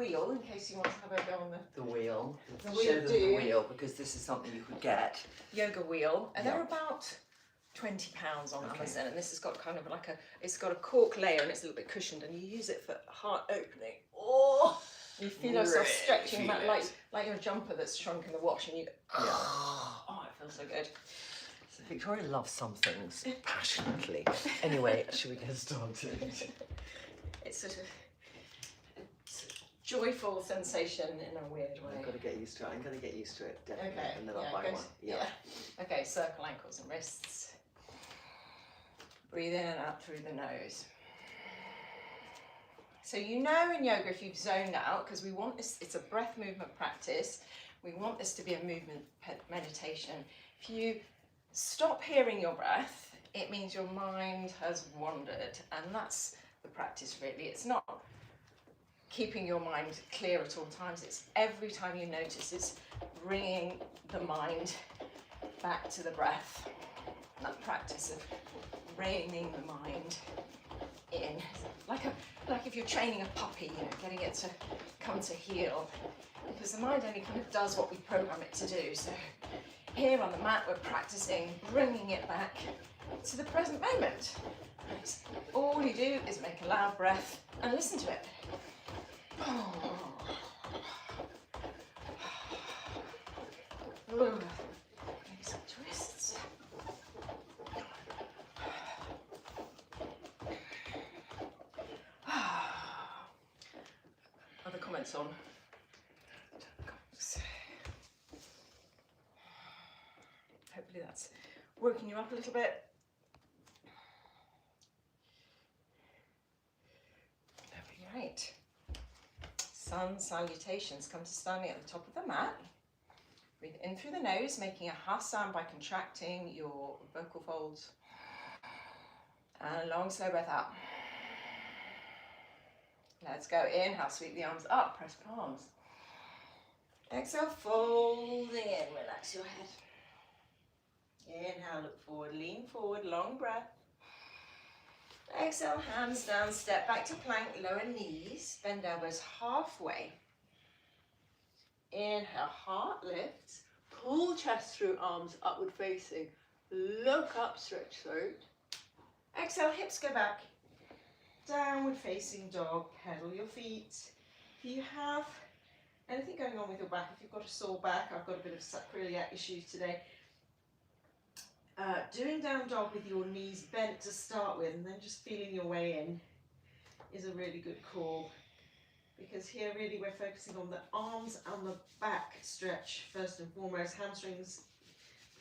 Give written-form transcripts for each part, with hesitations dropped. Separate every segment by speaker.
Speaker 1: wheel in case you want to have a go on
Speaker 2: the wheel.
Speaker 1: The
Speaker 2: Show
Speaker 1: wheel,
Speaker 2: them the wheel, because this is something you could get.
Speaker 1: Yoga wheel, and
Speaker 2: Yeah.
Speaker 1: they're about £20 on Amazon, and this has got kind of like it's got a cork layer and it's a little bit cushioned, and you use it for heart opening. Oh, you feel yourself stretching back like your jumper that's shrunk in the wash, and you go, oh, it feels so good.
Speaker 2: So Victoria loves some things passionately. Anyway, should we get started?
Speaker 1: It's sort of a joyful sensation in a weird way.
Speaker 2: I've got to get used to it. I'm going to get used to it, definitely.
Speaker 1: Okay.
Speaker 2: And then I'll buy one. Yeah.
Speaker 1: Okay, circle ankles and wrists. Breathe in and out through the nose. So you know in yoga if you've zoned out, because we want this, it's a breath movement practice, we want this to be a movement meditation. If you stop hearing your breath, it means your mind has wandered, and that's the practice really. It's not keeping your mind clear at all times, it's every time you notice, it's bringing the mind back to the breath. That practice of reining the mind in, like if you're training a puppy, you know, getting it to come to heel, because the mind only kind of does what we program it to do. So here on the mat we're practicing bringing it back to the present moment. Right. All you do is make a loud breath and listen to it. Maybe some twists. Other comments on? Hopefully that's working you up a little bit. Right. Sun salutations. Come to standing at the top of the mat. Breathe in through the nose, making a ha sound by contracting your vocal folds. And a long, slow breath out. Let's go. Inhale, sweep the arms up, press palms. Exhale, folding in, relax your head. Inhale, look forward, lean forward, long breath. Exhale, hands down, step back to plank, lower knees, bend elbows halfway. Inhale, heart lifts, pull chest through, arms upward facing, look up, stretch throat. Exhale, hips go back, downward facing dog, pedal your feet. If you have anything going on with your back, if you've got a sore back, I've got a bit of sacroiliac issues today, doing down dog with your knees bent to start with and then just feeling your way in is a really good call, because here really we're focusing on the arms and the back stretch first and foremost. Hamstrings,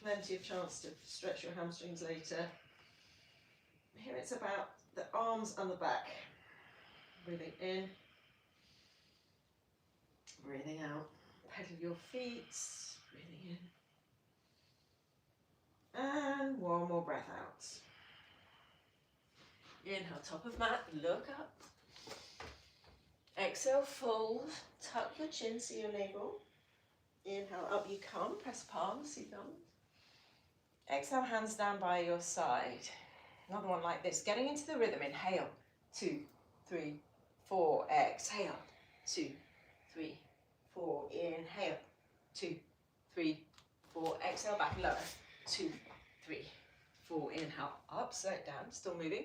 Speaker 1: plenty of chance to stretch your hamstrings later. Here it's about the arms and the back. Breathing in, breathing out, pedal your feet, breathing in. And one more breath out. Inhale, top of mat, look up. Exhale, fold, tuck your chin, see your navel. Inhale, up you come, press palms, see thumbs. Exhale, hands down by your side. Another one like this, getting into the rhythm. Inhale, 2, 3, 4, exhale, 2, 3, 4, inhale, 2, 3, 4, exhale, back lower, 2, 3, 4, inhale, up, slow it down, still moving,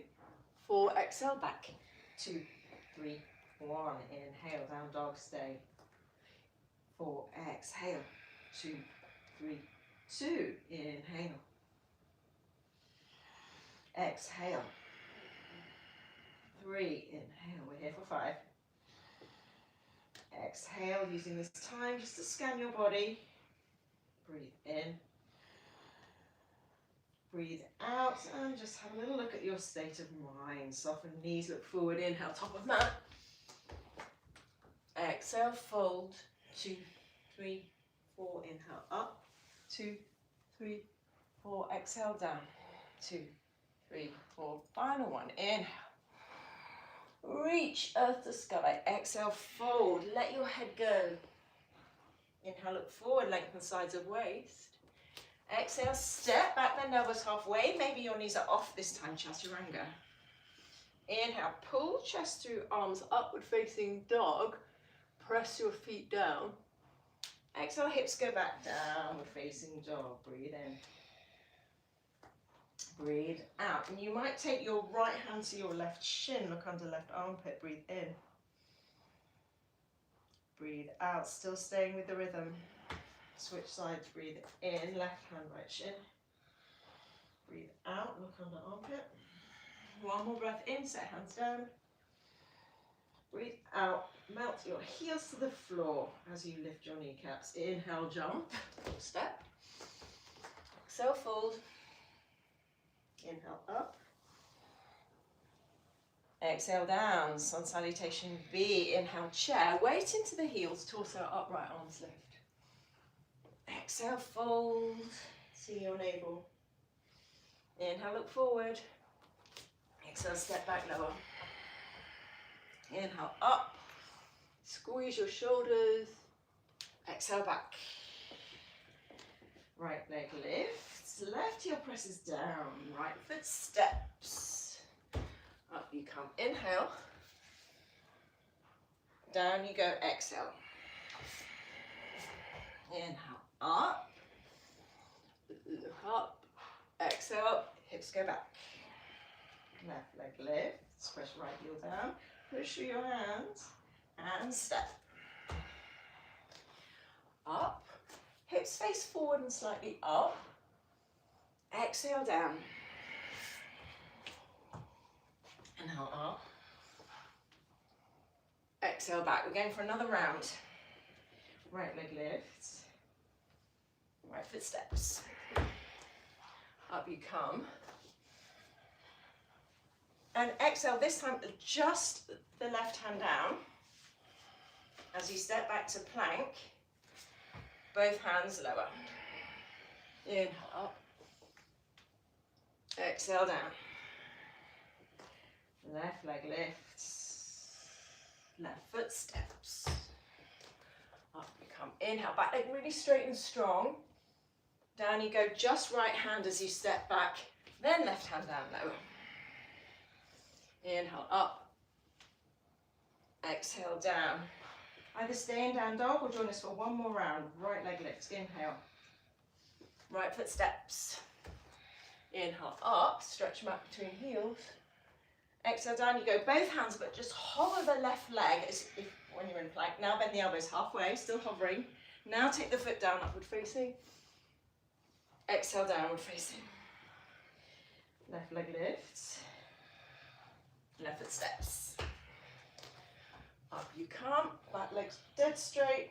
Speaker 1: 4, exhale, back, 2, 3, 1, inhale, down dog, stay, 4, exhale, 2, 3, 2, inhale, exhale, 3, inhale, we're here for 5, exhale, using this time just to scan your body, breathe in, breathe out, and just have a little look at your state of mind. Soften knees, look forward, inhale, top of mat. Exhale, fold, 2, 3, 4, inhale, up, 2, 3, 4, exhale, down, 2, 3, 4, final one, inhale. Reach earth to sky, exhale, fold, let your head go. Inhale, look forward, lengthen sides of waist. Exhale, step back, bend elbows halfway. Maybe your knees are off this time, chaturanga. Inhale, pull chest through, arms upward facing dog.
Speaker 3: press your feet down.
Speaker 1: Exhale, hips go back, downward facing dog. Breathe in. Breathe out. And you might take your right hand to your left shin, look under left armpit, breathe in. Breathe out, still staying with the rhythm. Switch sides, breathe in, left hand, right shin. Breathe out, look under armpit. One more breath in, set hands down. Breathe out, melt your heels to the floor as you lift your kneecaps. Inhale, jump, step. Exhale, fold. Inhale, up. Exhale, down, sun salutation V. Inhale, chair, weight into the heels, torso up, right arms lift. Exhale, fold, see your navel. Inhale, look forward. Exhale, step back, lower. Inhale, up.
Speaker 3: Squeeze your shoulders.
Speaker 1: Exhale, back. Right leg lifts, left heel presses down, right foot steps. Up you come, inhale. Down you go, exhale. Inhale, up.
Speaker 3: Look up.
Speaker 1: Exhale, hips go back. Left leg lifts, press right heel down, push through your hands, and step. Up, hips face forward and slightly up. Exhale, down. Inhale, up. Exhale, back. We're going for another round. Right leg lifts, right foot steps. Up you come. And exhale, this time just the left hand down. As you step back to plank, both hands lower. Inhale up. Exhale down. Left leg lifts. Left foot steps. Up you come. Inhale, back leg really straight and strong. Down you go, just right hand as you step back, then left hand down lower. Inhale, up. Exhale, down. Either stay in down dog or join us for one more round. Right leg lifts, inhale. Right foot steps. Inhale, up, stretch them out between heels. Exhale, down you go, both hands, but just hover the left leg as if when you're in plank. Now bend the elbows halfway, still hovering. Now take the foot down, upward facing. Exhale, downward facing. Left leg lifts. Left foot steps. Up you come, back leg's dead straight.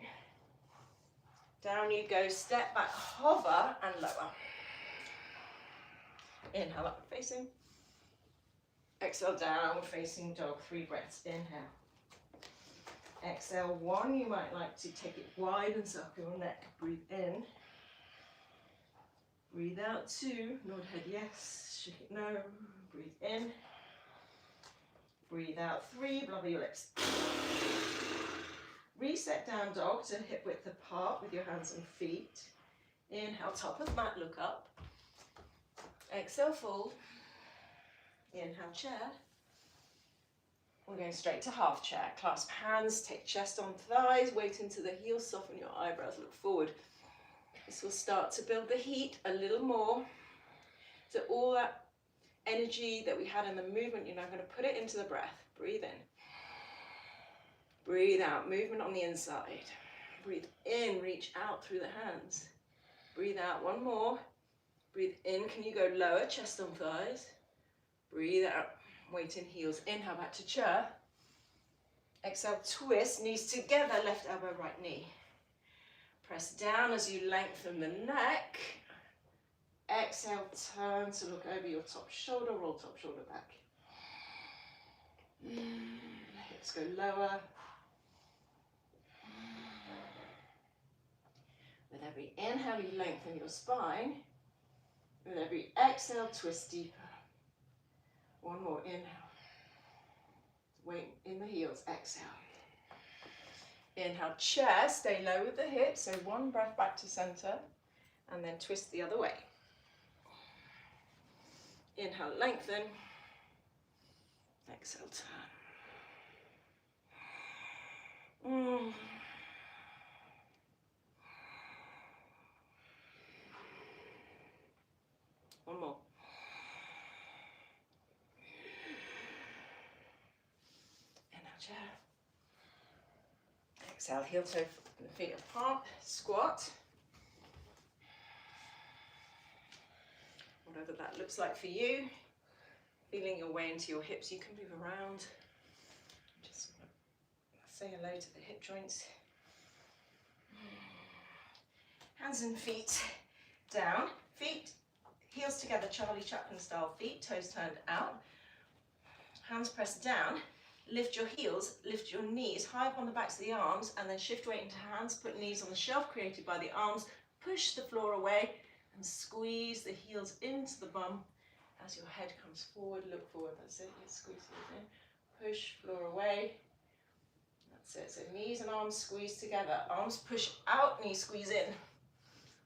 Speaker 1: Down you go, step back, hover and lower. Inhale, upward facing. Exhale, downward facing dog, 3 breaths, inhale. Exhale, 1, you might like to take it wide and circle your neck, breathe in. Breathe out, 2, nod head yes, shake it no, breathe in. Breathe out, 3, blubber your lips. Reset down dog to hip width apart with your hands and feet. Inhale, top of mat, look up. Exhale, fold. Inhale, chair. We're going straight to half chair. Clasp hands, take chest on thighs, weight into the heels, soften your eyebrows, look forward. This will start to build the heat a little more. So all that energy that we had in the movement, you're now going to put it into the breath. Breathe in. Breathe out, movement on the inside. Breathe in, reach out through the hands. Breathe out, 1 more. Breathe in, can you go lower, chest on thighs. Breathe out, weight in heels. Inhale, back to chair. Exhale, twist, knees together, left elbow, right knee. Press down as you lengthen the neck. Exhale, turn to look over your top shoulder, roll top shoulder back. Hips go lower. With every inhale, you lengthen your spine. With every exhale, twist deeper. 1 more, inhale. Weight in the heels, exhale. Inhale, chair, stay low with the hips, so 1 breath back to center, and then twist the other way. Inhale, lengthen. Exhale, turn. chair. Exhale, heel toe feet apart, squat. Whatever that looks like for you. Feeling your way into your hips, you can move around. Just say hello to the hip joints. Hands and feet down, feet, heels together, Charlie Chaplin style, feet, toes turned out. Hands pressed down, lift your heels, lift your knees high up on the backs of the arms, and then shift weight into hands, put knees on the shelf created by the arms, push the floor away, and squeeze the heels into the bum. As your head comes forward, look forward, that's it, you squeeze it in, push, floor away, that's it, so knees and arms squeeze together, arms push out, knees squeeze in,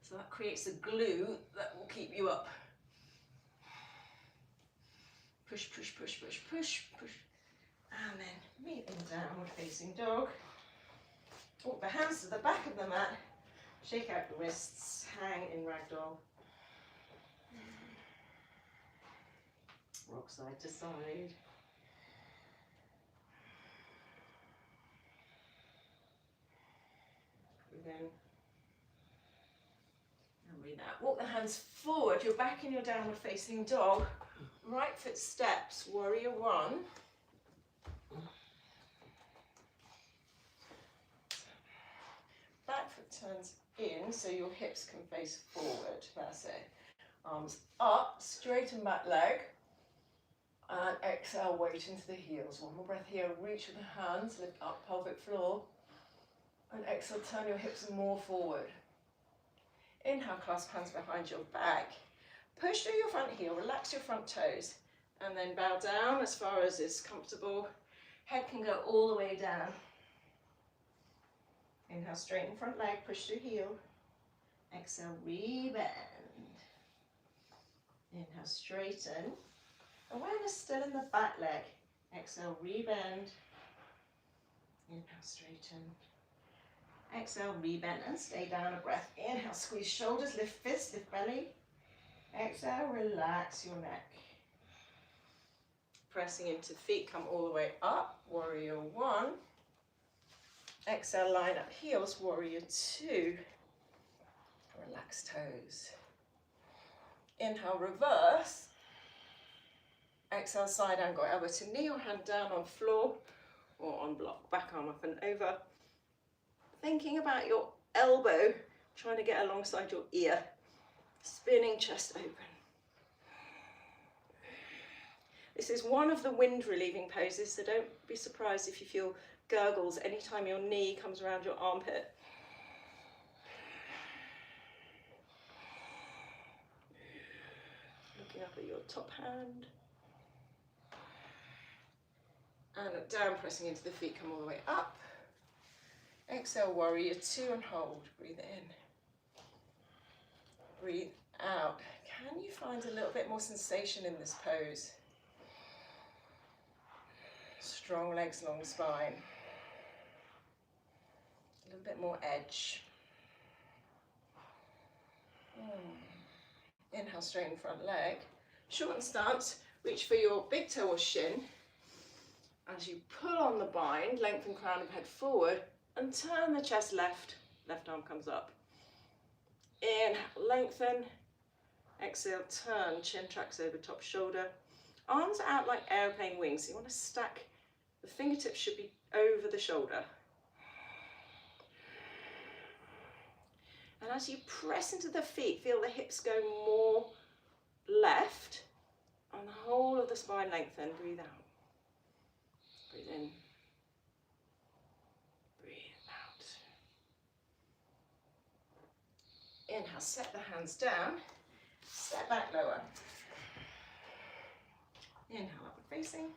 Speaker 1: so that creates the glue that will keep you up. Push, push, push, push, push, push, and then meet in downward facing dog, walk the hands to the back of the mat, shake out the wrists, hang in ragdoll. Rock side to side. Breathe in. And breathe out. Walk the hands forward. You're back in your downward facing dog. Right foot steps, warrior one. Back foot turns in so your hips can face forward. That's it. Arms up, straighten back leg. And exhale, weight into the heels. One more breath here. Reach with the hands, lift up pelvic floor. And exhale, turn your hips more forward. Inhale, clasp hands behind your back. Push through your front heel, relax your front toes. And then bow down as far as is comfortable. Head can go all the way down. Inhale, straighten front leg, push through heel. Exhale, rebend. Inhale, straighten. Awareness still in the back leg. Exhale, rebend. Inhale, straighten. Exhale, rebend and stay down a breath. Inhale, squeeze shoulders, lift fists, lift belly. Exhale, relax your neck. Pressing into feet, come all the way up. Warrior one. Exhale, line up heels. Warrior two. Relax toes. Inhale, reverse. Exhale, side angle, elbow to knee or hand down on floor or on block. Back arm up and over. Thinking about your elbow, trying to get alongside your ear. Spinning chest open. This is one of the wind relieving poses, so don't be surprised if you feel gurgles anytime your knee comes around your armpit. Looking up at your top hand. And look down, pressing into the feet, come all the way up. Exhale, warrior two and hold. Breathe in. Breathe out. Can you find a little bit more sensation in this pose? Strong legs, long spine. A little bit more edge. Inhale, straighten front leg. Shorten stance, reach for your big toe or shin. As you pull on the bind, lengthen crown of head forward and turn the chest left. Left arm comes up. Inhale, lengthen. Exhale, turn, chin tracks over top shoulder. Arms out like airplane wings. So you want to stack, the fingertips should be over the shoulder. And as you press into the feet, feel the hips go more left and the whole of the spine lengthen. Breathe out. Breathe in. Breathe out. Inhale, set the hands down. Step back lower. Inhale, upward facing.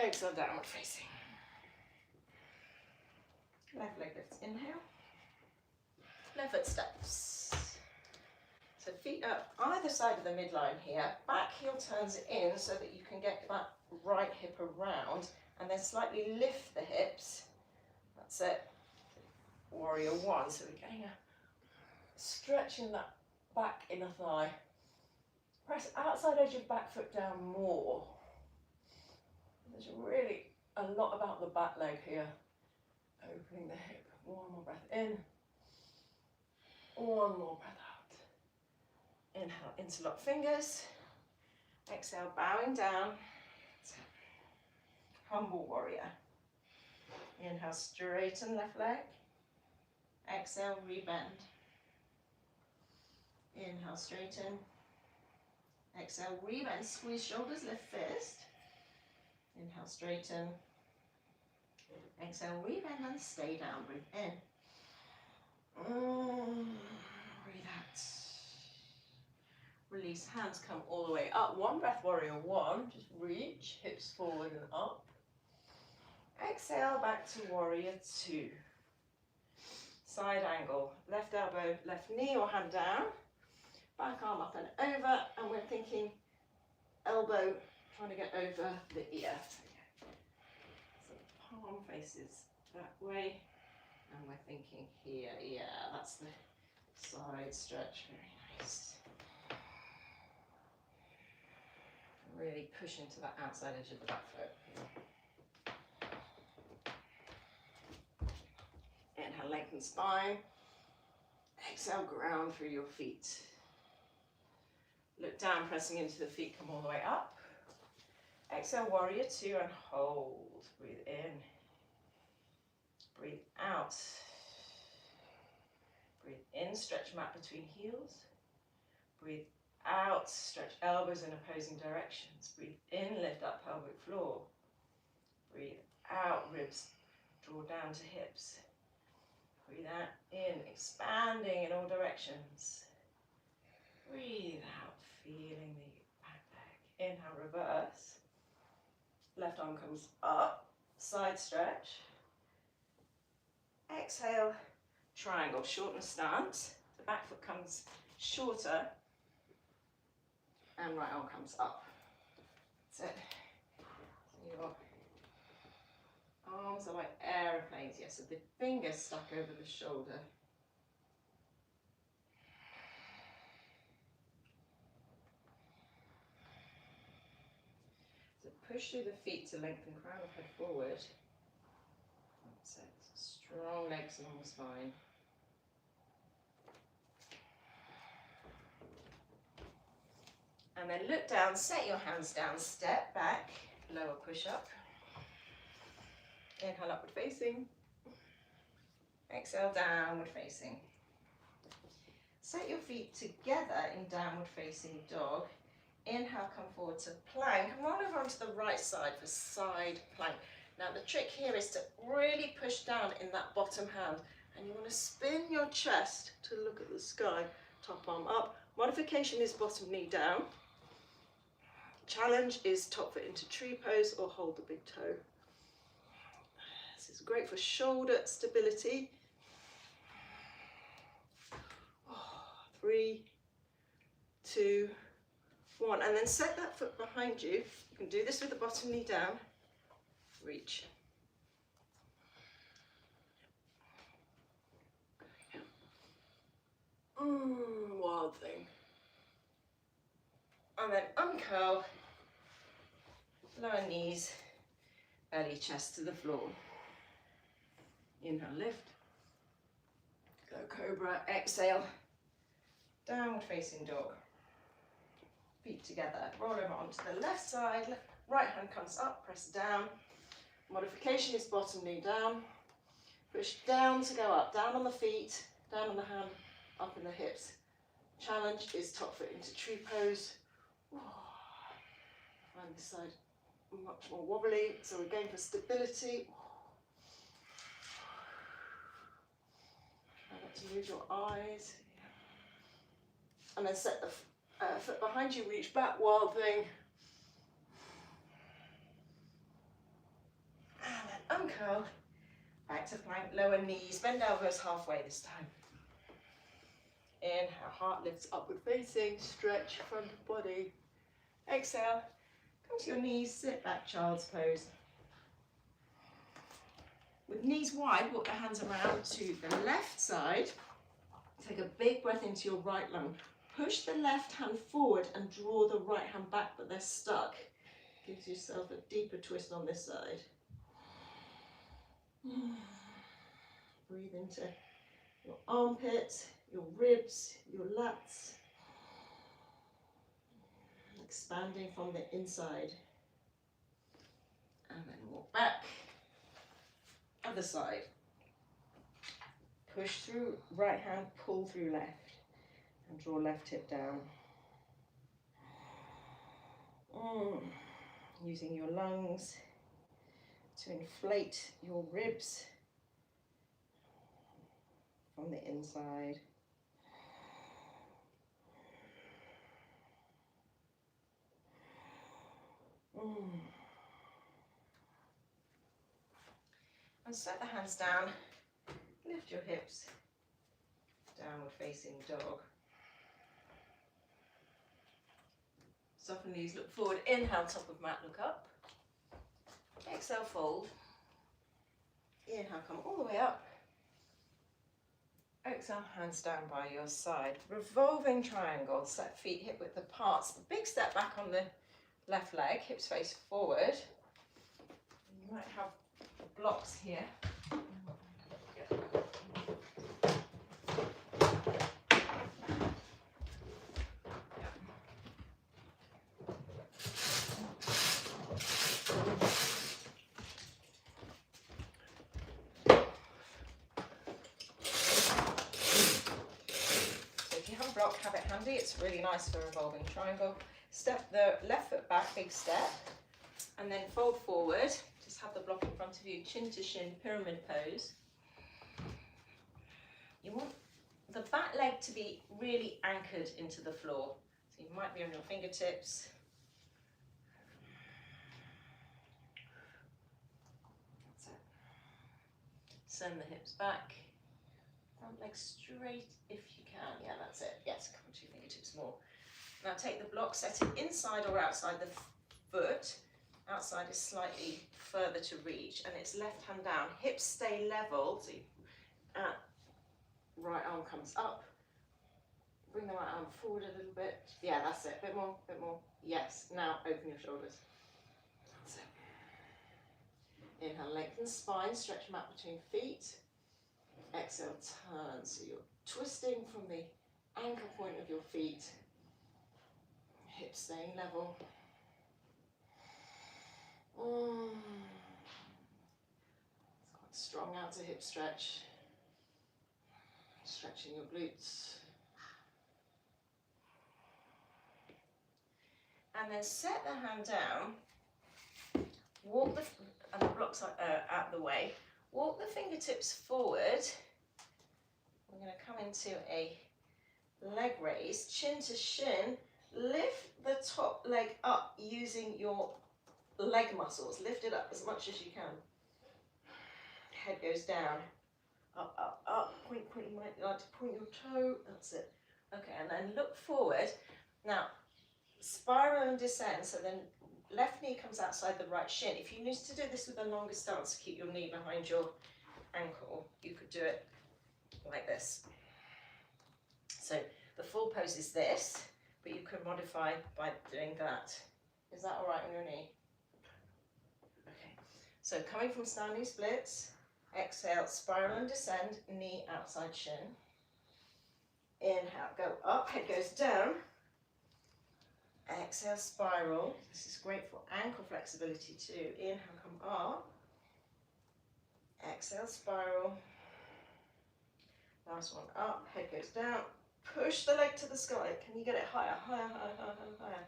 Speaker 1: Exhale, downward facing. Left leg lifts, inhale. Left foot steps. So feet up either side of the midline here. Back heel turns in so that you can get that right hip around and then slightly lift the hips. That's it. Warrior one. So we're getting a stretching that back inner thigh. Press outside edge of back foot down more. There's really a lot about the back leg here. Opening the hip. One more breath in. One more breath out. Inhale, interlock fingers. Exhale, bowing down. Humble warrior. Inhale, straighten left leg. Exhale, rebend. Inhale, straighten. Exhale, rebend. Squeeze shoulders, lift fist. Inhale, straighten. Exhale, rebend and stay down. Breathe in. Breathe out. Release, hands come all the way up. One breath, warrior one. Just reach, hips forward and up. Exhale, back to warrior two. Side angle, left elbow, left knee or hand down. Back arm up and over, and we're thinking elbow trying to get over the ear. So palm faces that way, and we're thinking here, yeah, that's the side stretch, very nice. Really push into that outside edge of the back foot. Inhale, lengthen spine. Exhale, ground through your feet. Look down, pressing into the feet, come all the way up. Exhale, warrior two, and hold. Breathe in. Breathe out. Breathe in, stretch mat between heels. Breathe out, stretch elbows in opposing directions. Breathe in, lift up pelvic floor. Breathe out, ribs draw down to hips. Breathe out, in, expanding in all directions. Breathe out, feeling the back leg. Inhale, reverse. Left arm comes up, side stretch. Exhale, triangle, shorten stance. The back foot comes shorter. And right arm comes up. That's it. So your arms are like aeroplanes, yes, so the fingers stuck over the shoulder. So push through the feet to lengthen crown of head forward. That's it. Strong legs along the spine. And then look down, set your hands down, step back, lower push up. Inhale, upward facing. Exhale, downward facing. Set your feet together in downward facing dog. Inhale, come forward to plank. And roll over onto the right side for side plank. Now the trick here is to really push down in that bottom hand. And you want to spin your chest to look at the sky. Top arm up. Modification is bottom knee down. Challenge is top foot into tree pose or hold the big toe. This is great for shoulder stability. 3, 2, 1. And then set that foot behind you. You can do this with the bottom knee down. Reach. Wild thing. And then uncurl, lower knees, belly, chest to the floor. Inhale, lift. Go cobra, exhale. Downward facing dog. Feet together. Roll over onto the left side. Right hand comes up, press down. Modification is bottom knee down. Push down to go up. Down on the feet, down on the hand, up in the hips. Challenge is top foot into tree pose. Find this side much more wobbly, so we're going for stability. Try not to move your eyes. And then set the foot behind you, reach back, wild thing. And then uncurl, back to plank, lower knees, bend elbows halfway this time. Inhale, heart lifts upward facing, stretch front of body. Exhale, come to your knees, sit back, child's pose. With knees wide, walk the hands around to the left side. Take a big breath into your right lung. Push the left hand forward and draw the right hand back, but they're stuck. Gives yourself a deeper twist on this side. Breathe into your armpit, your ribs, your lats. Expanding from the inside. And then walk back. Other side. Push through right hand, pull through left. And draw left hip down. Using your lungs to inflate your ribs from the inside. And set the hands down, lift your hips, downward facing dog. Soften knees, look forward, inhale, top of mat, look up. Exhale, fold. Inhale, come all the way up. Exhale, hands down by your side. Revolving triangle, set feet hip width apart. The big step back on the left leg, hips face forward. You might have blocks here. Have it handy, it's really nice for a revolving triangle. Step the left foot back, big step, and then fold forward. Just have the block in front of you, chin to shin, pyramid pose. You want the back leg to be really anchored into the floor. So you might be on your fingertips. That's it. Send the hips back. Front leg straight if you can. Yeah, that's it. Yes, come to your fingertips more. Now take the block, set it inside or outside the foot. Outside is slightly further to reach, and it's left hand down. Hips stay level. So right arm comes up. Bring the right arm forward a little bit. Yeah, that's it. Bit more, bit more. Yes. Now open your shoulders. That's it. Inhale, lengthen spine, stretch mat between feet. Exhale, turn. So you're twisting from the anchor point of your feet. Hips staying level. It's quite strong outer hip stretch. Stretching your glutes. And then set the hand down. Walk and the blocks are out the way. Walk the fingertips forward. We're going to come into a leg raise, chin to shin. Lift the top leg up using your leg muscles. Lift it up as much as you can. Head goes down. Up, up, up. Point, point. You might like to point your toe. That's it. Okay, and then look forward. Now, spiral and descend. So then left knee comes outside the right shin. If you need to do this with a longer stance to keep your knee behind your ankle, you could do it like this. So the full pose is this, but you can modify by doing that. Is that all right on your knee? Okay. So coming from standing splits, exhale, spiral and descend, knee outside shin. Inhale, go up, head goes down. Exhale, spiral. This is great for ankle flexibility too. Inhale, come up. Exhale, spiral. Last one up, head goes down. Push the leg to the sky. Can you get it higher, higher, higher, higher, higher, higher?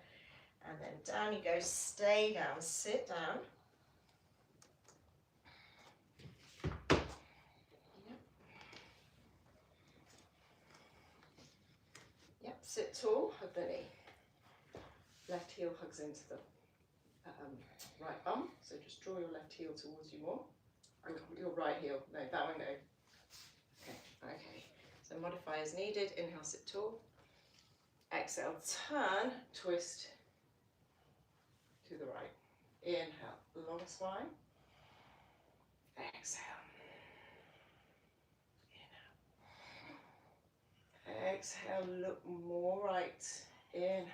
Speaker 1: And then down you go, stay down, sit down. Yep, sit tall, hug the knee. Left heel hugs into the right bum. So just draw your left heel towards you more. And your right heel. No, that one no. Okay, okay. So modify as needed. Inhale, sit tall. Exhale, turn, twist to the right. Inhale, long spine. Exhale. Inhale. Exhale, look more right. Inhale.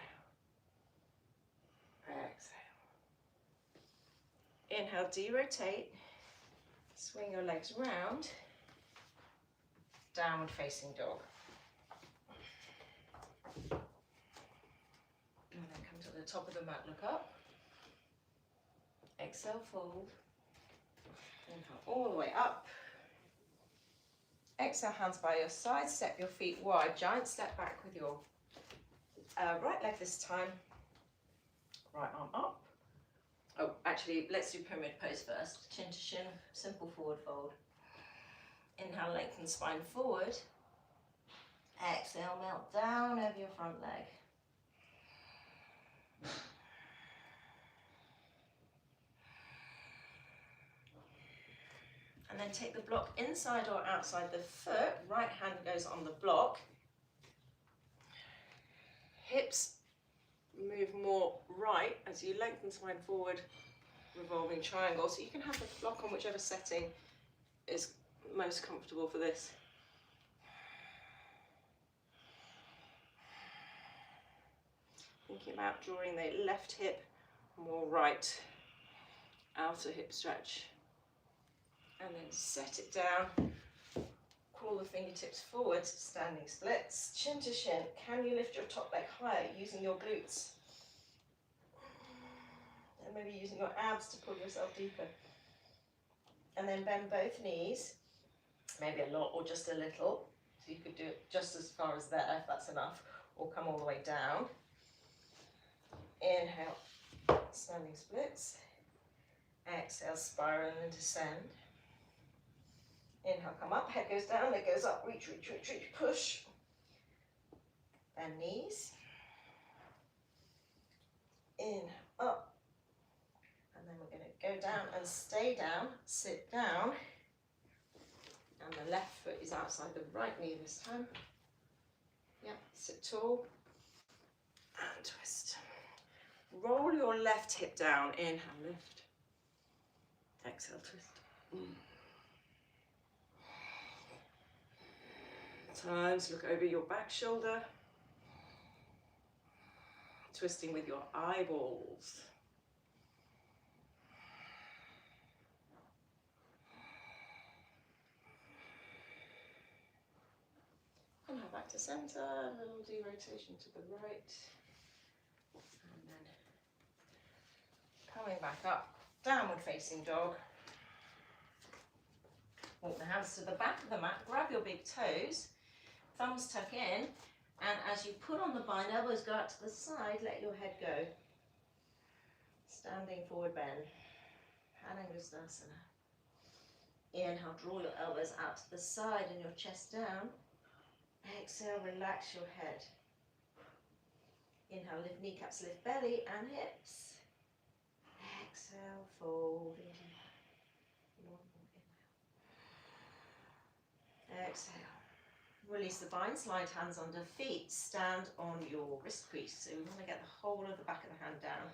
Speaker 1: Exhale. Inhale, derotate. Swing your legs round. Downward facing dog. And then come to the top of the mat, look up. Exhale, fold. Inhale, all the way up. Exhale, hands by your side, step your feet wide, giant step back with your right leg this time. Right arm up. Oh, actually, let's do pyramid pose first. Chin to shin, simple forward fold. Inhale, lengthen spine forward. Exhale, melt down over your front leg. And then take the block inside or outside the foot. Right hand goes on the block. Hips move more right as you lengthen spine forward, revolving triangle. So you can have the block on whichever setting is most comfortable for this. Thinking about drawing the left hip more right, outer hip stretch. And then set it down, crawl the fingertips forward, standing splits, chin to shin. Can you lift your top leg higher using your glutes? And maybe using your abs to pull yourself deeper. And then bend both knees, maybe a lot or just a little. So you could do it just as far as there, if that's enough, or come all the way down. Inhale, standing splits. Exhale, spiral and descend. Inhale, come up, head goes down, leg goes up, reach, reach, reach, reach, push. Bend knees. Inhale, up. And then we're going to go down and stay down, sit down. And the left foot is outside the right knee this time. Yep, sit tall. And twist. Roll your left hip down, inhale, lift. Exhale, twist. Times, look over your back shoulder, twisting with your eyeballs. And now back to center, a little derotation to the right. And then coming back up, downward facing dog. Walk the hands to the back of the mat, grab your big toes. Thumbs tuck in, and as you put on the bind, elbows go out to the side, let your head go. Standing forward bend, Padangusthasana. Inhale, draw your elbows out to the side and your chest down. Exhale, relax your head. Inhale, lift kneecaps, lift belly and hips. Exhale, fold into one more inhale. Exhale. Release the bind, slide hands under feet, stand on your wrist crease. So we want to get the whole of the back of the hand down.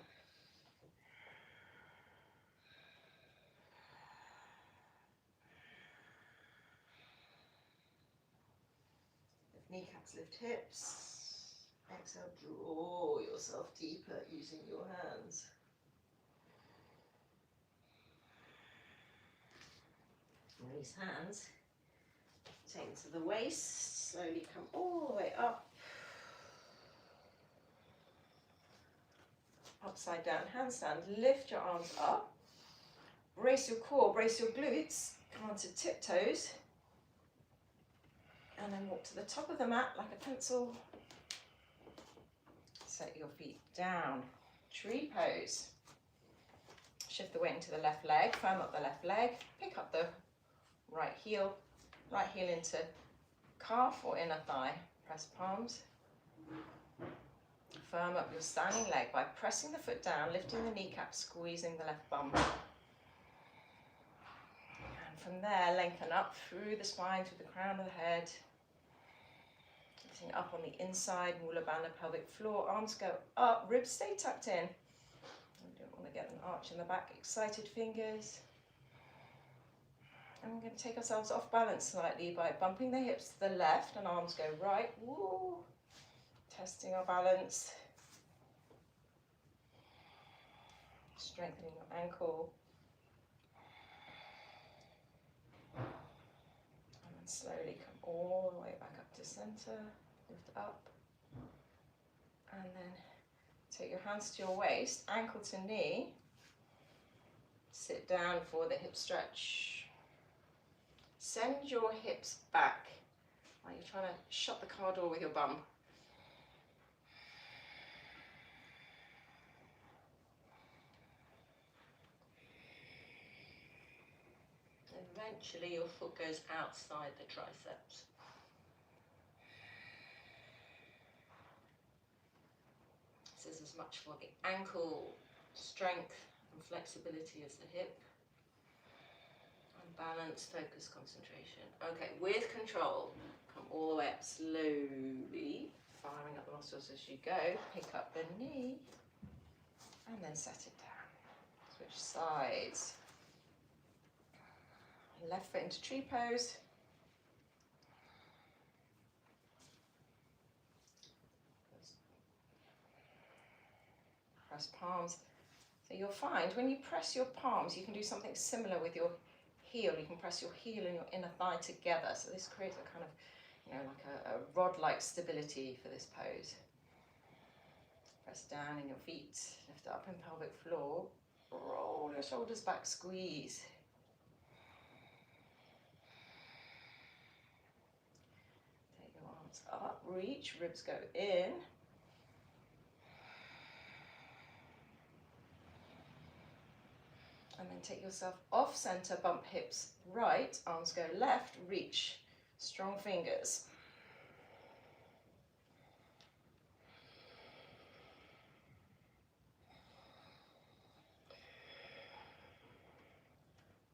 Speaker 1: Lift kneecaps, lift hips. Exhale, draw yourself deeper using your hands. Release hands. Take to the waist, slowly come all the way up. Upside down handstand, lift your arms up. Brace your core, brace your glutes, come onto tiptoes. And then walk to the top of the mat like a pencil. Set your feet down, tree pose. Shift the weight into the left leg, firm up the left leg, pick up the right heel into calf or inner thigh. Press palms. Firm up your standing leg by pressing the foot down, lifting the kneecap, squeezing the left bum. And from there, lengthen up through the spine, through the crown of the head. Lifting up on the inside, Mula Bandha pelvic floor. Arms go up, ribs stay tucked in. We don't want to get an arch in the back. Excited fingers. And we're going to take ourselves off balance slightly by bumping the hips to the left and arms go right. Woo. Testing our balance. Strengthening your ankle. And slowly come all the way back up to center, lift up. And then take your hands to your waist, ankle to knee. Sit down for the hip stretch. Send your hips back like you're trying to shut the car door with your bum. Eventually your foot goes outside the triceps. This is as much for the ankle strength and flexibility as the hip. And balance, focus, concentration. Okay, with control, come all the way up slowly, firing up the muscles as you go. Pick up the knee and then set it down. Switch sides. Left foot into tree pose. Press palms. So you'll find when you press your palms, you can do something similar with your heel. You can press your heel and your inner thigh together. So this creates a kind of, you know, like a rod-like stability for this pose. Press down in your feet, lift up in pelvic floor. Roll your shoulders back, squeeze. Up, reach, ribs go in. And then take yourself off center, bump hips right, arms go left, reach, strong fingers.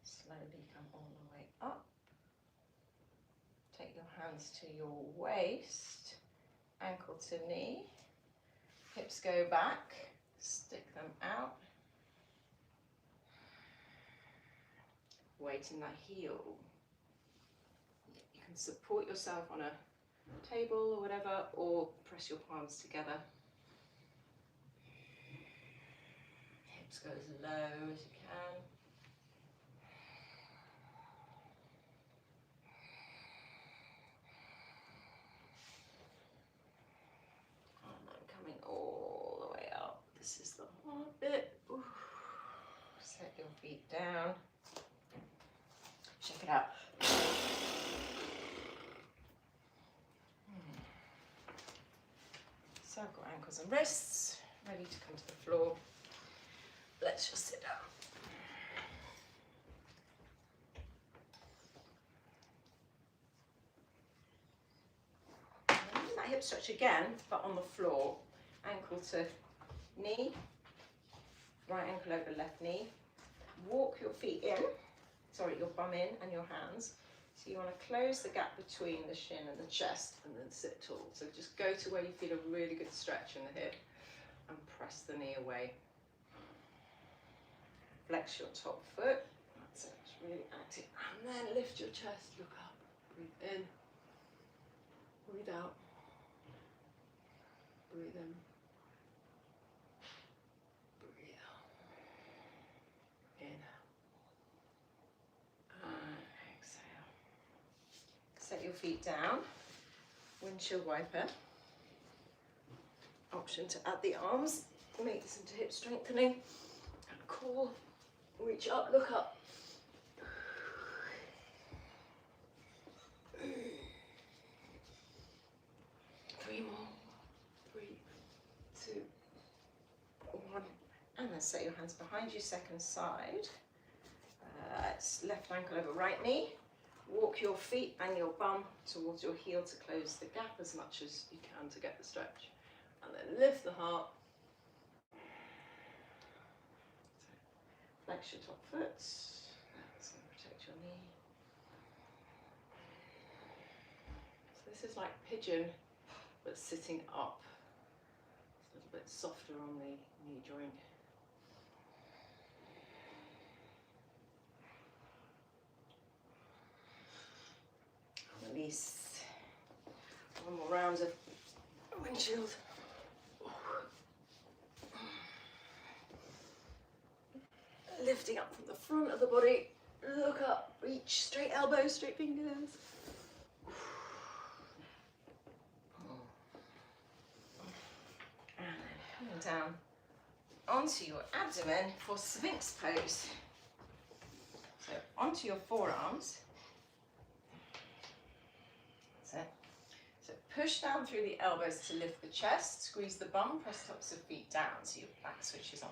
Speaker 1: Slowly come all the way up. Take your hands to your waist, ankle to knee, hips go back, stick them out. Weight in that heel. You can support yourself on a table or whatever, or press your palms together. Hips go as low as you can. All the way up. This is the hard bit. Ooh. Set your feet down. Check it out. Circle ankles and wrists. Ready to come to the floor. Let's just sit down. Do that hip stretch again, but on the floor. Ankle to knee, right ankle over left knee. Walk your feet in, your bum in and your hands. So you want to close the gap between the shin and the chest and then sit tall. So just go to where you feel a really good stretch in the hip and press the knee away. Flex your top foot. That's it, it's really active. And then lift your chest, look up, breathe in, breathe out, breathe in. Set your feet down, windshield wiper. Option to add the arms, make this into hip strengthening. And core, reach up, look up. 3 more, 3, 2, 1. And then set your hands behind you, second side. It's left ankle over right knee. Walk your feet and your bum towards your heel to close the gap as much as you can to get the stretch. And then lift the heart. Flex your top foot. That's going to protect your knee. So this is like pigeon, but sitting up. It's a little bit softer on the knee joint. Release. 1 more round of windshield. Lifting up from the front of the body. Look up, reach, straight elbows, straight fingers. coming down onto your abdomen for Sphinx pose. So onto your forearms. That's it. So push down through the elbows to lift the chest, squeeze the bum, press tops of feet down so your back switches on.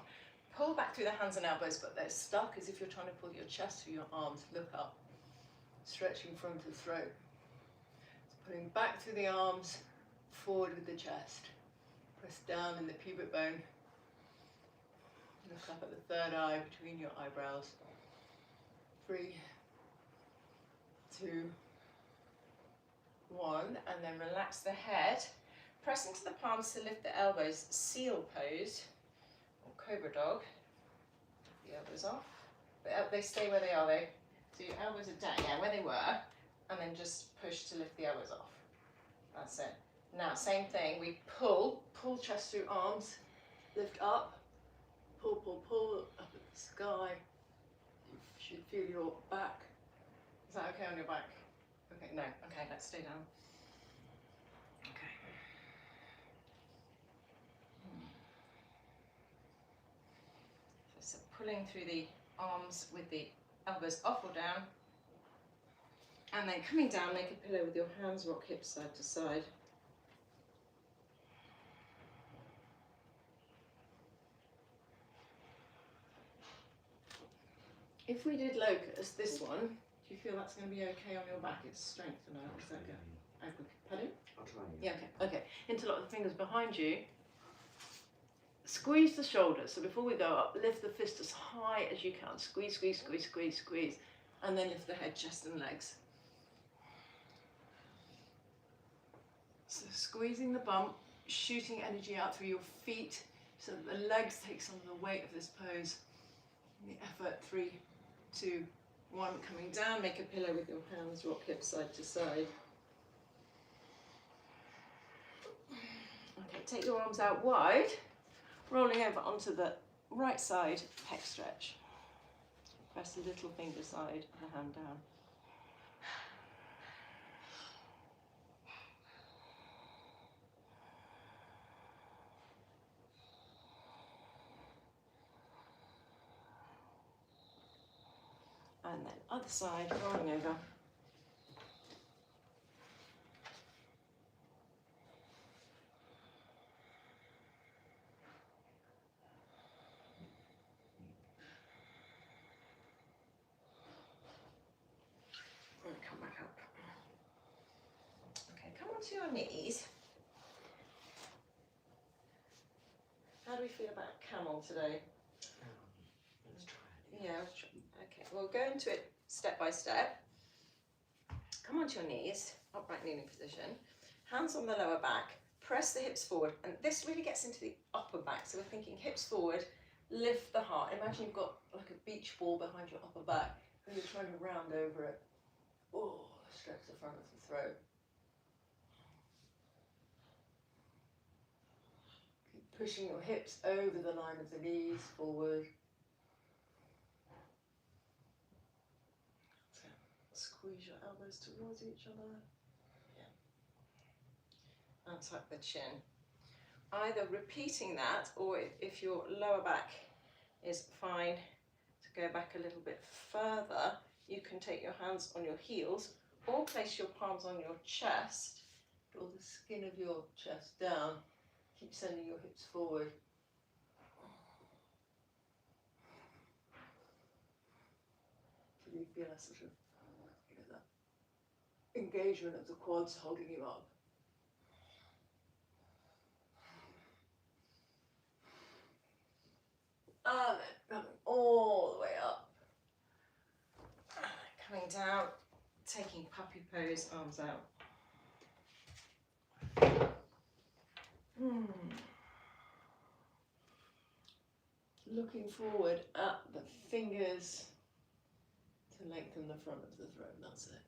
Speaker 1: Pull back through the hands and elbows, but they're stuck as if you're trying to pull your chest through your arms. Look up, stretching front of throat. So pulling back through the arms, forward with the chest. Press down in the pubic bone. Look up at the third eye between your eyebrows. 3, 2, 1, and then relax the head. Press into the palms to lift the elbows, seal pose, or cobra dog. The elbows off. They stay where they are though. So your elbows are down, yeah, where they were, and then just push to lift the elbows off. That's it. Now, same thing, we pull chest through arms, lift up, pull, up at the sky. You should feel your back. Is that okay on your back? Okay, no, okay, let's stay down. Okay. So pulling through the arms with the elbows off or down. And then coming down, make a pillow with your hands, rock hips side to side. If we did locust, this one, do you feel that's going to be okay on your back? It's strength now, is that good? Pardon?
Speaker 2: I'll try.
Speaker 1: Yeah, okay. Interlock the fingers behind you. Squeeze the shoulders. So before we go up, lift the fist as high as you can. Squeeze. And then lift the head, chest and legs. So squeezing the bum, shooting energy out through your feet so that the legs take some of the weight of this pose. The effort, 3, 2, 1, coming down, make a pillow with your hands, rock hips side to side. Okay, take your arms out wide, rolling over onto the right side, pec stretch. Press the little finger side of the hand down. And then other side, rolling over. And come back up. Okay, come onto your knees. How do we feel about camel today?
Speaker 2: Let's try it.
Speaker 1: Yeah, okay, we'll go into it step by step. Come onto your knees, upright kneeling position. Hands on the lower back, press the hips forward, and this really gets into the upper back. So we're thinking hips forward, lift the heart. Imagine you've got like a beach ball behind your upper back, and you're trying to round over it. Oh, stretch the front of the throat. Keep pushing your hips over the line of the knees, forward. Squeeze your elbows towards each other. Yeah. And tuck the chin. Either repeating that, or if your lower back is fine to go back a little bit further, you can take your hands on your heels or place your palms on your chest. Draw the skin of your chest down. Keep sending your hips forward. Till you feel a sort of engagement of the quads holding you up. And then coming all the way up. And then coming down, taking puppy pose, arms out. Looking forward at the fingers to lengthen the front of the throat, that's it.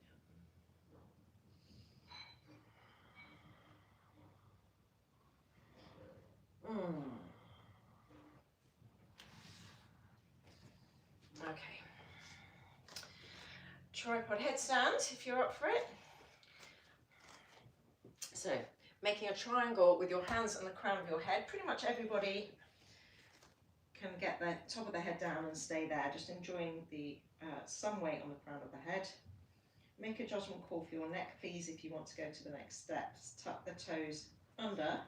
Speaker 1: Okay. Tripod headstand if you're up for it. So making a triangle with your hands on the crown of your head. Pretty much everybody can get the top of the head down and stay there, just enjoying the some weight on the crown of the head. Make a judgment call for your neck, please, if you want to go to the next steps. Tuck the toes under,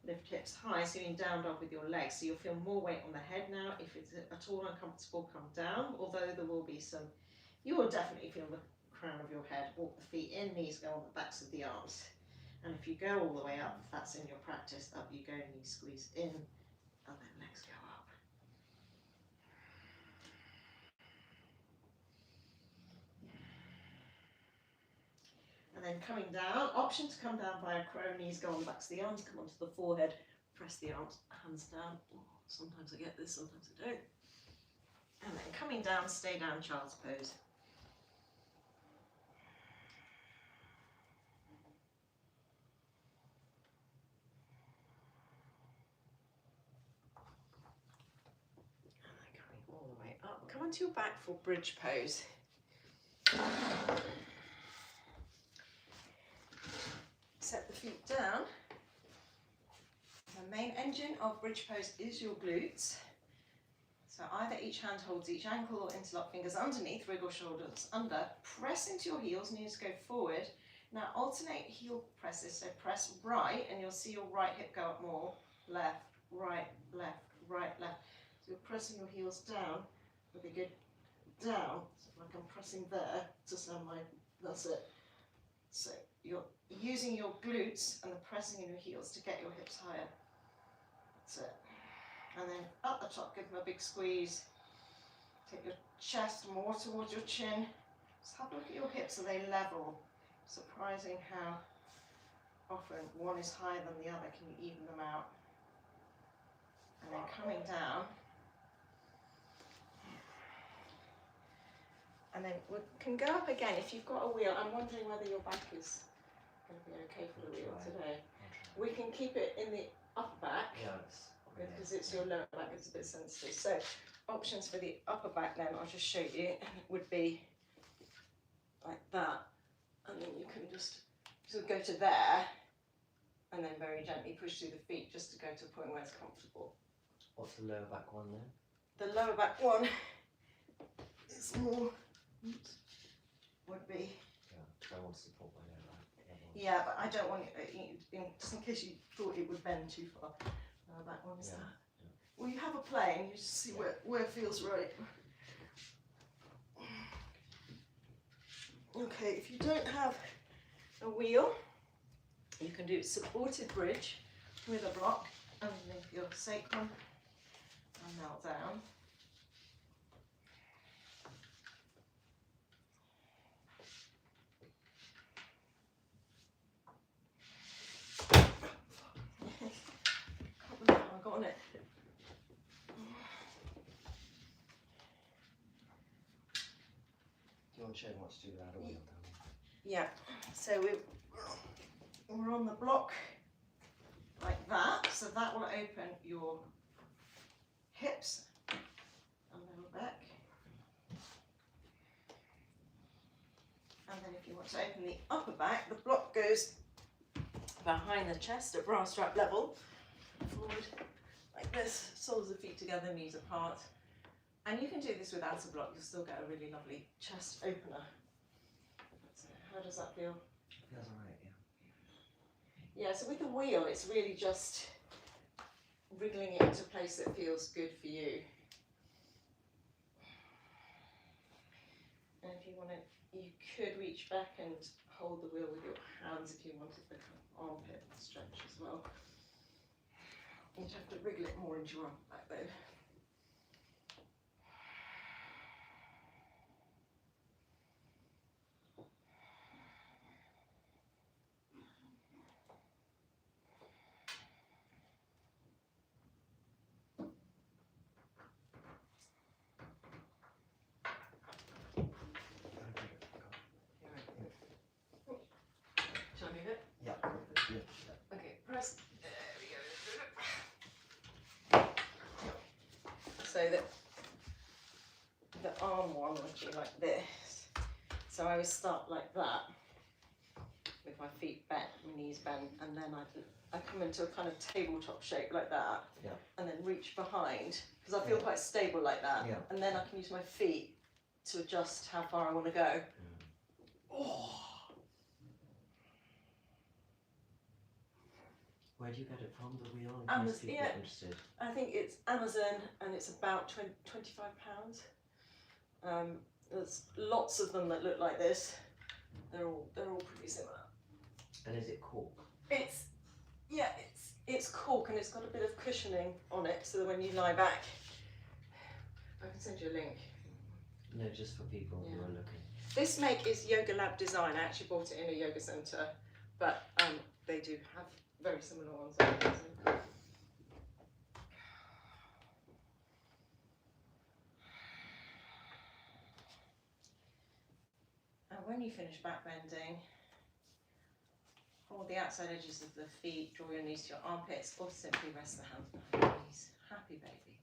Speaker 1: lift hips high, so you're in down dog with your legs. So you'll feel more weight on the head now. If it's at all uncomfortable, come down, although there will be some, you will definitely feel the crown of your head. Walk the feet in, knees go on the backs of the arms. And if you go all the way up, if that's in your practice, up you go, knees squeeze in, and then legs go up. And then coming down, option to come down via crow, knees go on the backs of the arms, come onto the forehead, press the arms, hands down. Oh, sometimes I get this, sometimes I don't. And then coming down, stay down, child's pose. And then coming all the way up. Come onto your back for bridge pose. Set the feet down. The main engine of bridge pose is your glutes. So either each hand holds each ankle or interlock fingers underneath, wriggle shoulders under, press into your heels, knees go forward. Now alternate heel presses, so press right and you'll see your right hip go up more, left, right, left, right, left. So you're pressing your heels down with a good down, so like I'm pressing there to send my, that's it. So you're using your glutes and the pressing in your heels to get your hips higher. That's it. And then up the top, give them a big squeeze. Take your chest more towards your chin. Just have a look at your hips, are they level? Surprising how often one is higher than the other. Can you even them out? And then coming down. And then we can go up again. If you've got a wheel, I'm wondering whether your back is going to be okay for the wheel today. We can keep it in the upper back. Because it's your lower back, it's a bit sensitive. So options for the upper back then, I'll just show you, would be like that. And then you can just sort of go to there and then very gently push through the feet just to go to a point where it's comfortable.
Speaker 2: What's the lower back one then?
Speaker 1: The lower back one is more, would be.
Speaker 2: Yeah, I want to support my lower back.
Speaker 1: Yeah, but I don't want it, just in case you thought it would bend too far. That one is that. Yeah. Well, you have a plane, you just see where it feels right. Okay, if you don't have a wheel, you can do supported bridge with a block underneath your sacrum and melt down. On it.
Speaker 2: Do you want to show me what to do without a wheel?
Speaker 1: Yeah, so we're on the block like that, so that will open your hips and lower back. And then if you want to open the upper back, the block goes behind the chest at bra strap level, forward. Like this, soles of feet together, knees apart. And you can do this without a block, you'll still get a really lovely chest opener. So how does that feel?
Speaker 2: Feels alright, yeah.
Speaker 1: Yeah, so with the wheel, it's really just wriggling it into a place that feels good for you. And if you want to, you could reach back and hold the wheel with your hands if you wanted the armpit stretch as well. You'd have to wriggle it more into your arm back though. Shall I move it?
Speaker 2: Yeah.
Speaker 1: Okay, press. So that the arm one would be like this. So I would start like that with my feet bent, my knees bent, and then I come into a kind of tabletop shape like that,
Speaker 2: Yeah.
Speaker 1: and then reach behind, because I feel
Speaker 2: Yeah.
Speaker 1: quite stable like that,
Speaker 2: Yeah.
Speaker 1: and then I can use my feet to adjust how far I want to go. Oh.
Speaker 2: Where do you get it from, the wheel, in
Speaker 1: Amazon,
Speaker 2: case people
Speaker 1: yeah.
Speaker 2: are interested?
Speaker 1: I think it's Amazon, and it's about £25. There's lots of them that look like this. They're all pretty similar.
Speaker 2: And is it cork?
Speaker 1: It's cork, and it's got a bit of cushioning on it, so that when you lie back, I can send you a link.
Speaker 2: No, just for people who are looking.
Speaker 1: This make is Yoga Lab design. I actually bought it in a yoga centre, but they do have very similar ones. And when you finish back bending, hold the outside edges of the feet, draw your knees to your armpits, or simply rest the hands behind your knees. Happy baby.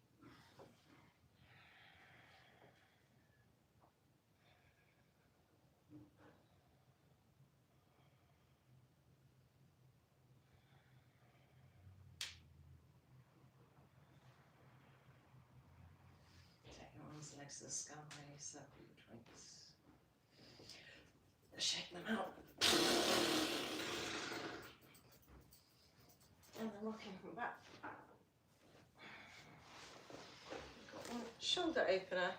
Speaker 1: Take your arms and legs to the sky, circle your joints. Shake them out. And then rocking them back. Got one shoulder opener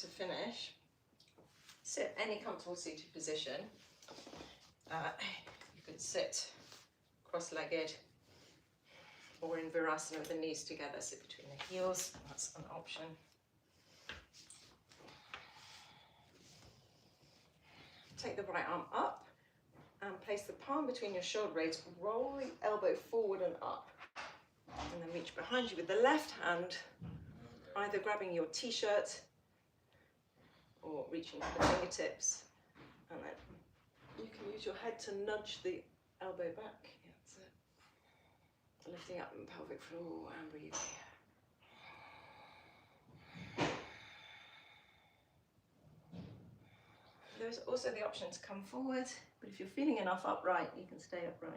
Speaker 1: to finish. Sit any comfortable seated position. You could sit cross-legged or in Virasana with the knees together, sit between the heels. That's an option. Take the right arm up and place the palm between your shoulder blades. Roll the elbow forward and up. And then reach behind you with the left hand, either grabbing your t-shirt or reaching for the fingertips. And then you can use your head to nudge the elbow back. Yeah, that's it. Lifting up the pelvic floor and breathing. There's also the option to come forward, but if you're feeling enough upright, you can stay upright.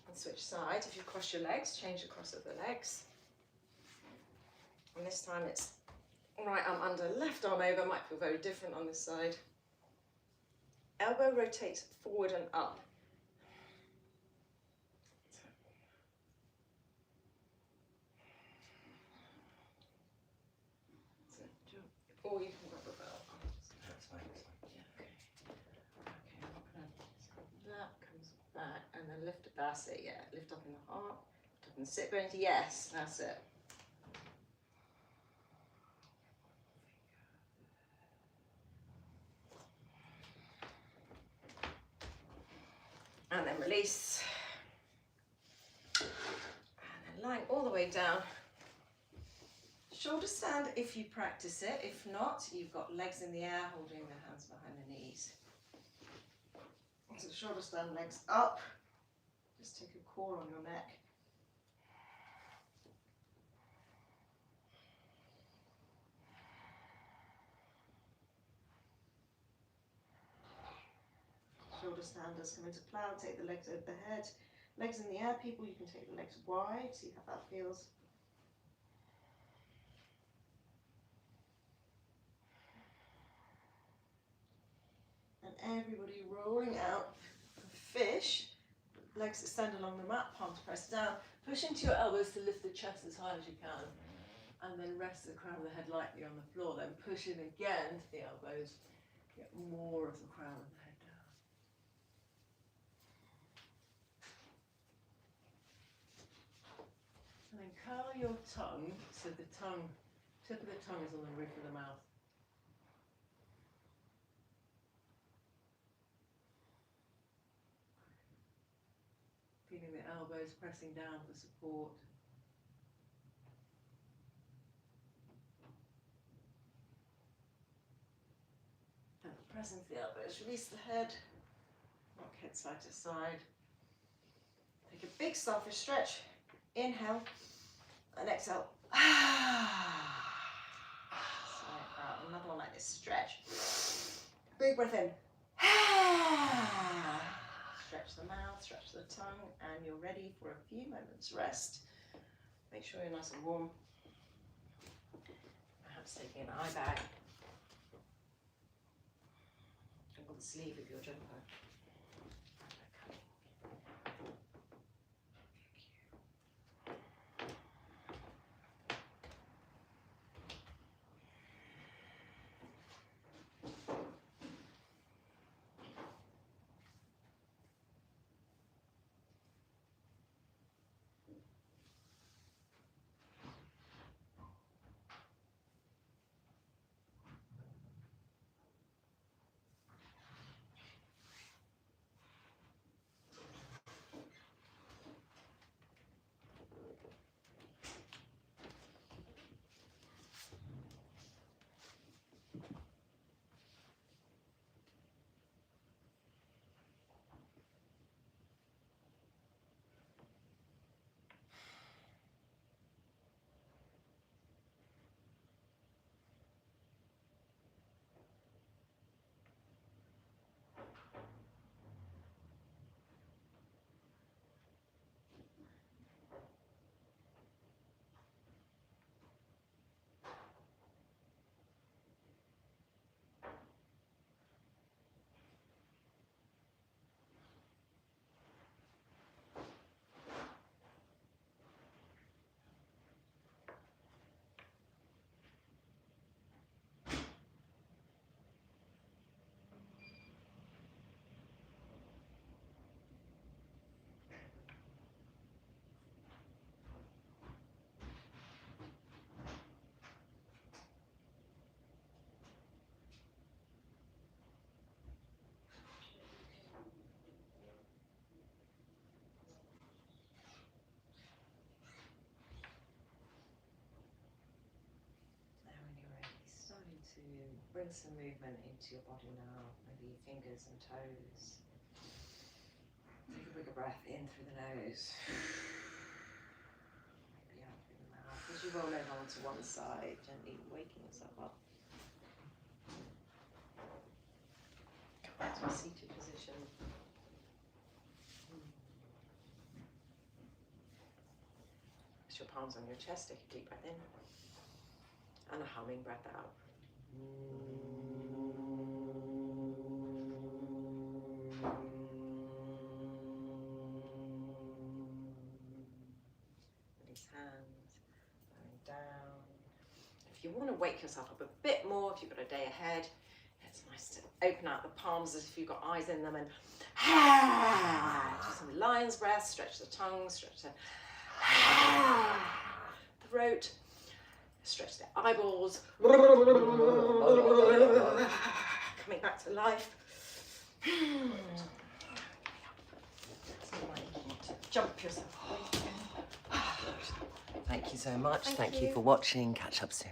Speaker 1: And switch sides. If you cross your legs, change the cross of the legs. And this time it's right arm under, left arm over. Might feel very different on this side. Elbow rotates forward and up. Or you can grab a belt.
Speaker 2: That's fine.
Speaker 1: Yeah, okay. That comes back and then lift it. That's it, yeah. Lift up in the heart, lift up in the sit bones. Yes, that's it. And then release. And then lying all the way down. Shoulder stand if you practice it. If not, you've got legs in the air, holding the hands behind the knees. So shoulder stand, legs up. Just take a core on your neck. Shoulder standers come into plow, take the legs over the head. Legs in the air, people, you can take the legs wide, see how that feels. And everybody rolling out fish. Legs extend along the mat, palms press down. Push into your elbows to lift the chest as high as you can. And then rest the crown of the head lightly on the floor. Then push in again to the elbows. Get more of the crown of the head down. And then curl your tongue so the tip of the tongue is on the roof of the mouth. Feeling the elbows pressing down for support. And press into the elbows, release the head, rock head side to side. Take a big starfish stretch, inhale, and exhale. Another one like this, stretch. Big breath in. Stretch the mouth, stretch the tongue, and you're ready for a few moments rest. Make sure you're nice and warm. Perhaps taking an eye bag or the sleeve of your jumper. Bring some movement into your body now, maybe your fingers and toes. Take a bigger breath in through the nose. Maybe out through the mouth. As you roll over onto one side, gently waking yourself up. Come back to a seated position. Rest your palms on your chest, take a deep breath in. And a humming breath out. Release hands, going down. If you want to wake yourself up a bit more, if you've got a day ahead, it's nice to open out the palms as if you've got eyes in them and do some lion's breath, stretch the tongue, stretch the throat. Stretch the eyeballs. Coming back to life. Jump yourself.
Speaker 2: Thank you so much.
Speaker 1: Thank
Speaker 2: Thank you
Speaker 1: you.
Speaker 2: for watching. Catch up soon.